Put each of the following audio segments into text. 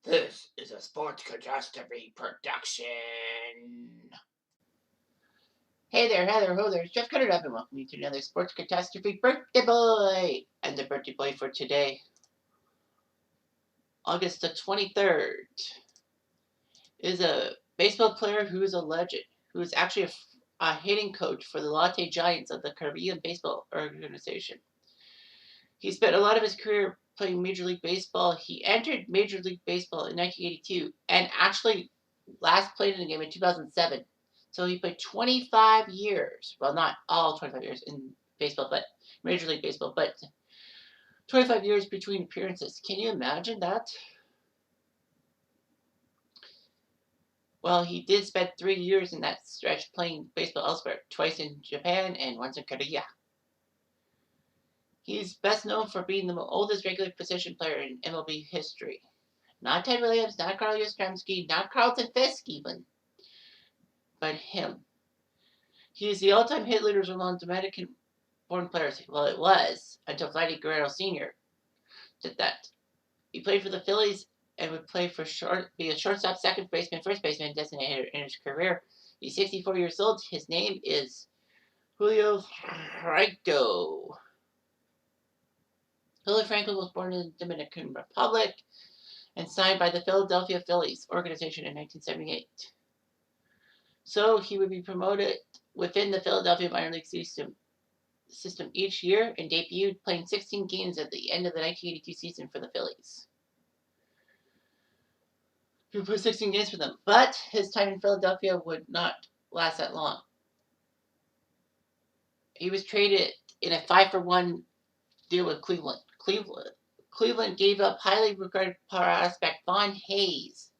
This is a Sports Catastrophe production. Hey there, Heather, ho there, Jeff Cutter up, and welcome you to another Sports Catastrophe birthday boy. And the birthday boy for today, August the 23rd, is a baseball player who is a legend, who is actually a hitting coach for the Latte Giants of the Caribbean Baseball Organization. He spent a lot of his career playing Major League Baseball. He entered Major League Baseball in 1982 and actually last played in a game in 2007. So he played 25 years. Well, not all 25 years in baseball, but Major League Baseball, but 25 years between appearances. Can you imagine that? Well, he did spend 3 years in that stretch playing baseball elsewhere, twice in Japan and once in Korea. He's best known for being the oldest regular position player in MLB history. Not Ted Williams, not Carl Yastrzemski, not Carlton Fisk even, but him. He is the all-time hit leader among Dominican-born players. Well, it was until Vladdy Guerrero Sr. did that. He played for the Phillies and would play for be a shortstop, second baseman, first baseman, designated hitter in his career. He's 64 years old. His name is Julio Franco. Julio Franco was born in the Dominican Republic and signed by the Philadelphia Phillies organization in 1978. So he would be promoted within the Philadelphia minor league system each year and debuted playing 16 games at the end of the 1982 season for the Phillies. He played 16 games for them, but his time in Philadelphia would not last that long. He was traded in a 5-for-1 deal with Cleveland. Cleveland gave up highly regarded prospect Vaughn Hayes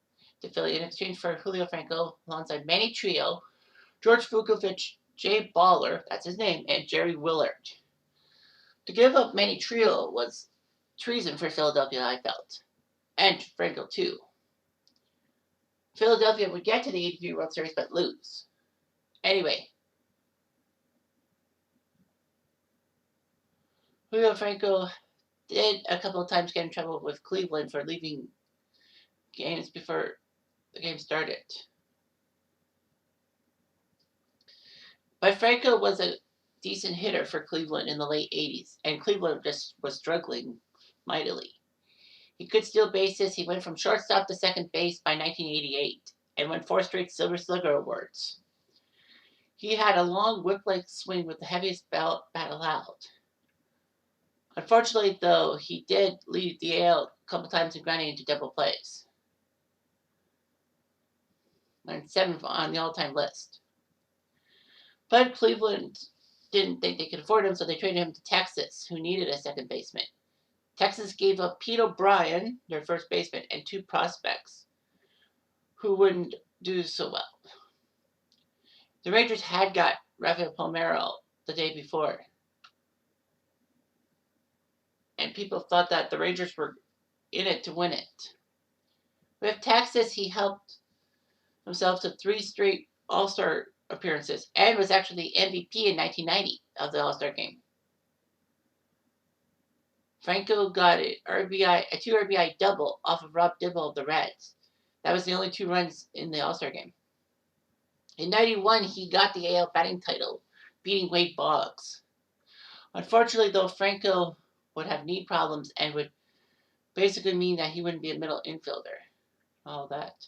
to Philly in exchange for Julio Franco alongside Manny Trillo, George Vukovich, Jay Baller, that's his name, and Jerry Willard. To give up Manny Trillo was treason for Philadelphia, I felt. And Franco, too. Philadelphia would get to the 83 World Series but lose. Anyway, Julio Franco did a couple of times get in trouble with Cleveland for leaving games before the game started. But Franco was a decent hitter for Cleveland in the late 80s, and Cleveland just was struggling mightily. He could steal bases. He went from shortstop to second base by 1988 and won 4 straight Silver Slugger awards. He had a long whip-like swing with the heaviest bat allowed. Unfortunately, though, he did lead the AL a couple times in grinding into double plays. And 7th on the all-time list. But Cleveland didn't think they could afford him, so they traded him to Texas, who needed a second baseman. Texas gave up Pete O'Brien, their first baseman, and 2 prospects who wouldn't do so well. The Rangers had got Rafael Palmeiro the day before, and people thought that the Rangers were in it to win it. With Texas, he helped himself to 3 straight All-Star appearances and was actually the MVP in 1990 of the All-Star game. Franco got a 2 RBI double off of Rob Dibble of the Reds. That was the only 2 runs in the All-Star game. In 91, he got the AL batting title, beating Wade Boggs. Unfortunately, though, Franco would have knee problems and would basically mean that he wouldn't be a middle infielder. All that.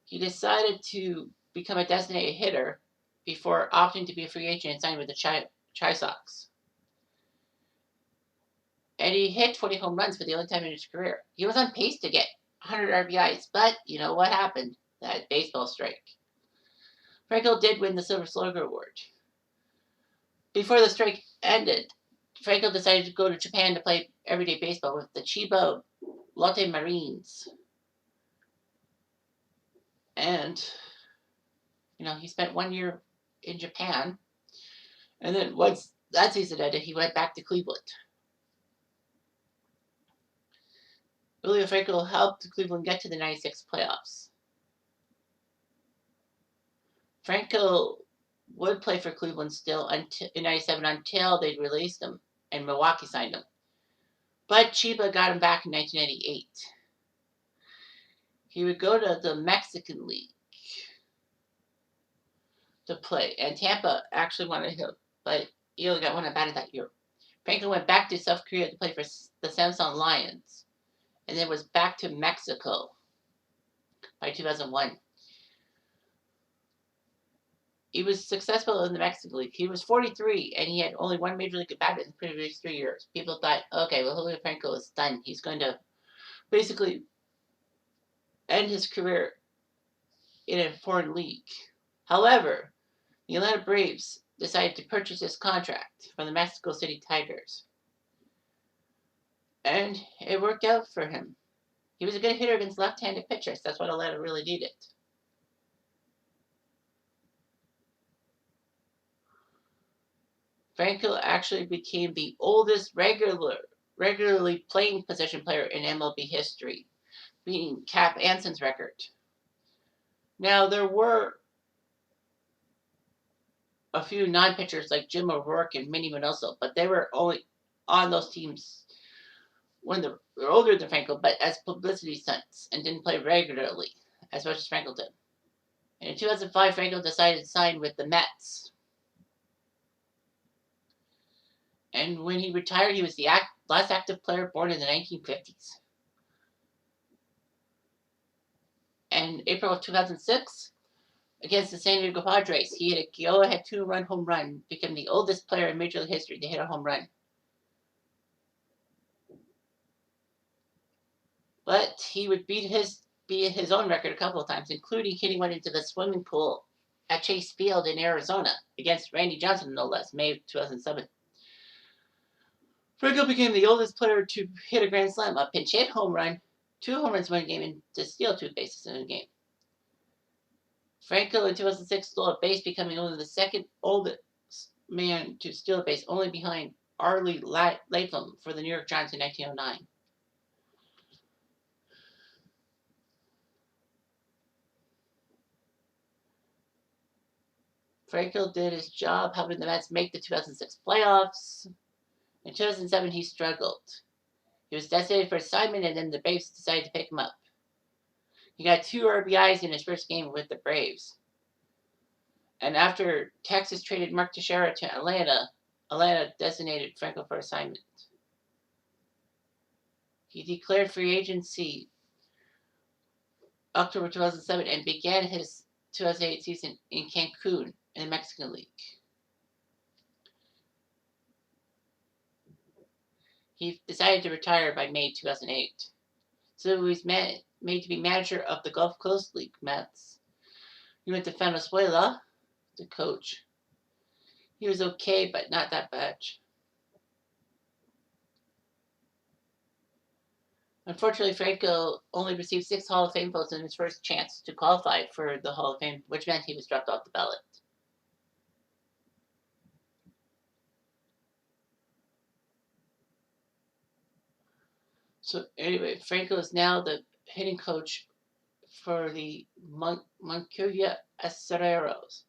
He decided to become a designated hitter before opting to be a free agent and signing with the Chi Sox. And he hit 20 home runs for the only time in his career. He was on pace to get 100 RBIs, but you know what happened? That baseball strike. Franco did win the Silver Slugger Award. Before the strike ended, Franco decided to go to Japan to play everyday baseball with the Chiba Lotte Marines. And, he spent 1 year in Japan. And then once that season ended, he went back to Cleveland. Julio Franco helped Cleveland get to the 96 playoffs. Franco would play for Cleveland still in 97 until they released him and Milwaukee signed him. But Chiba got him back in 1998. he would go to the Mexican League to play, and Tampa actually wanted him, but he only got one at bat that year. Franco went back to South Korea to play for the Samsung Lions, and then was back to Mexico by 2001. He was successful in the Mexican League. He was 43, and he had only one major league at bat in the previous 3 years. People thought, okay, well, Julio Franco is done. He's going to basically end his career in a foreign league. However, the Atlanta Braves decided to purchase his contract from the Mexico City Tigers. And it worked out for him. He was a good hitter against left-handed pitchers. That's what Atlanta really needed. Franco actually became the oldest regularly playing position player in MLB history, beating Cap Anson's record. Now, there were a few non-pitchers like Jim O'Rourke and Minnie Minoso, but they were only on those teams when they were older than Franco, but as publicity stunts, and didn't play regularly as much as Franco did. And in 2005, Franco decided to sign with the Mets. And when he retired, he was the last active player born in the 1950s. And April of 2006, against the San Diego Padres, he hit a go-ahead 2-run home run, became the oldest player in Major League history to hit a home run. But he would beat his own record a couple of times, including hitting one into the swimming pool at Chase Field in Arizona against Randy Johnson, no less, May of 2007. Franco became the oldest player to hit a grand slam, a pinch hit home run, 2 home runs in one game, and to steal 2 bases in a game. Franco in 2006 stole a base, becoming only the second oldest man to steal a base, only behind Arlie Latham for the New York Giants in 1909. Franco did his job helping the Mets make the 2006 playoffs. In 2007, he struggled. He was designated for assignment, and then the Braves decided to pick him up. He got 2 RBIs in his first game with the Braves. And after Texas traded Mark Teixeira to Atlanta, Atlanta designated Franco for assignment. He declared free agency October 2007 and began his 2008 season in Cancun in the Mexican League. He decided to retire by May 2008. So he was made to be manager of the Gulf Coast League Mets. He went to Venezuela to coach. He was okay, but not that much. Unfortunately, Franco only received 6 Hall of Fame votes in his first chance to qualify for the Hall of Fame, which meant he was dropped off the ballot. So anyway, Franco is now the hitting coach for the Moncuvia Acereros.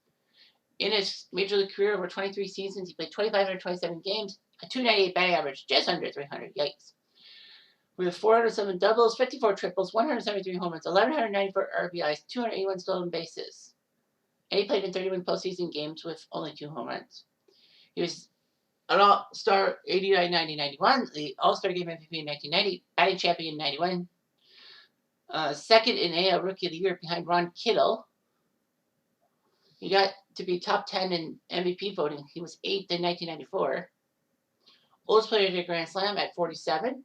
In his major league career over 23 seasons, he played 2,527 games, a 298 batting average, just under 300. Yikes. With 407 doubles, 54 triples, 173 home runs, 1,194 RBIs, 281 stolen bases. And he played in 31 postseason games with only 2 home runs. He was an All-Star 89, 90, 91, the All-Star Game MVP in 1990, batting champion in 91, second in AL Rookie of the Year behind Ron Kittle. He got to be top 10 in MVP voting. He was 8th in 1994. Oldest player to hit a Grand Slam at 47.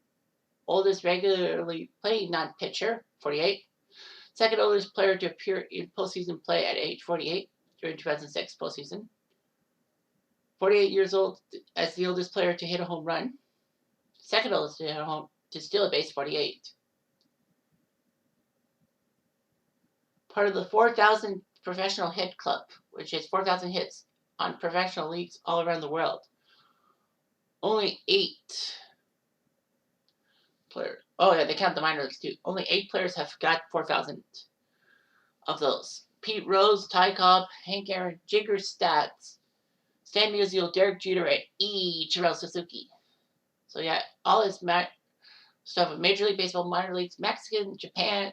Oldest regularly playing non-pitcher, 48. Second oldest player to appear in postseason play at age 48 during 2006 postseason. 48 years old as the oldest player to hit a home run. Second oldest to steal a base, 48. Part of the 4,000 professional hit club, which is 4,000 hits on professional leagues all around the world. Only 8 players. Oh yeah, they count the minor leagues too. Only 8 players have got 4,000 of those. Pete Rose, Ty Cobb, Hank Aaron, Jigger Stats, Stan Musial, Derek Jeter, and Terrell Suzuki. So yeah, all his stuff of Major League Baseball, minor leagues, Mexican, Japan,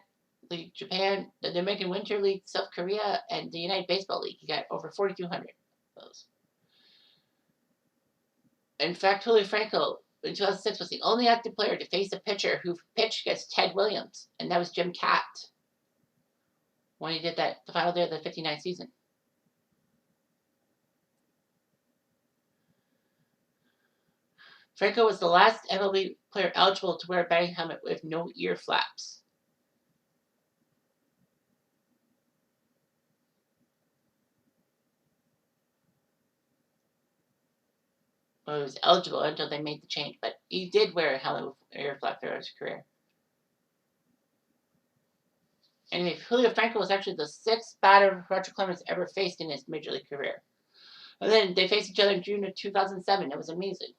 League Japan, the Dominican Winter League South Korea, and the United Baseball League. He got over 4,200 of those. In fact, Julio Franco in 2006 was the only active player to face a pitcher who pitched against Ted Williams, and that was Jim Katt when he did that the final day of the '59 season. Franco was the last MLB player eligible to wear a batting helmet with no ear flaps. Well, he was eligible until they made the change, but he did wear a helmet with ear flap throughout his career. Anyway, Julio Franco was actually the sixth batter Roger Clemens ever faced in his major league career. And then they faced each other in June of 2007. It was amazing.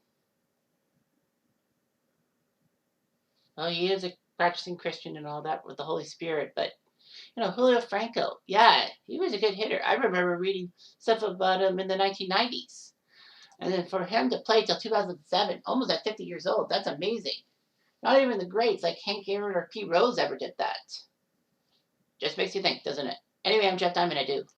Well, he is a practicing Christian and all that with the Holy Spirit, but Julio Franco, yeah, he was a good hitter. I remember reading stuff about him in the 1990s. And then for him to play till 2007, almost at 50 years old, that's amazing. Not even the greats like Hank Aaron or Pete Rose ever did that. Just makes you think, doesn't it? Anyway, I'm Jeff Diamond. I do.